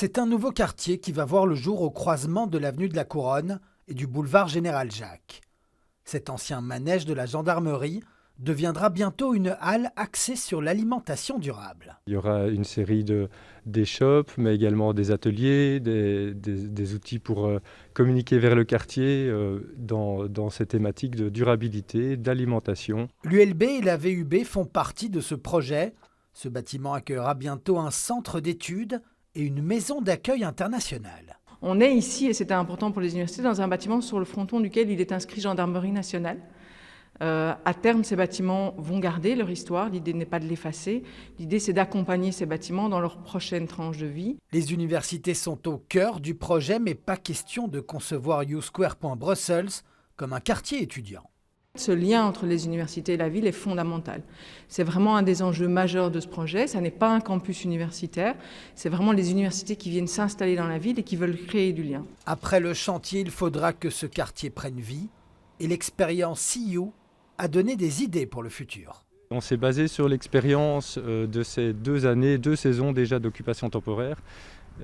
C'est un nouveau quartier qui va voir le jour au croisement de l'avenue de la Couronne et du boulevard Général Jacques. Cet ancien manège de la gendarmerie deviendra bientôt une halle axée sur l'alimentation durable. Il y aura une série d'échoppes, mais également des ateliers, des outils pour communiquer vers le quartier dans ces thématiques de durabilité, d'alimentation. L'ULB et la VUB font partie de ce projet. Ce bâtiment accueillera bientôt un centre d'études et une maison d'accueil internationale. On est ici, et c'était important pour les universités, dans un bâtiment sur le fronton duquel il est inscrit Gendarmerie nationale. À terme, ces bâtiments vont garder leur histoire. L'idée n'est pas de l'effacer. L'idée, c'est d'accompagner ces bâtiments dans leur prochaine tranche de vie. Les universités sont au cœur du projet, mais pas question de concevoir U-Square.Brussels comme un quartier étudiant. Ce lien entre les universités et la ville est fondamental. C'est vraiment un des enjeux majeurs de ce projet. Ça n'est pas un campus universitaire, c'est vraiment les universités qui viennent s'installer dans la ville et qui veulent créer du lien. Après le chantier, il faudra que ce quartier prenne vie et l'expérience CU a donné des idées pour le futur. On s'est basé sur l'expérience de ces 2 années, 2 saisons déjà d'occupation temporaire,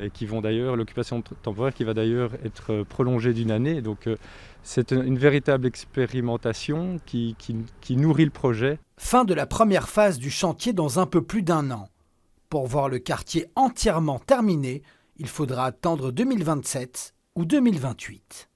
et qui vont d'ailleurs, l'occupation temporaire qui va d'ailleurs être prolongée d'1 année. Donc c'est une véritable expérimentation qui nourrit le projet. Fin de la première phase du chantier dans un peu plus d'1 an. Pour voir le quartier entièrement terminé, il faudra attendre 2027 ou 2028.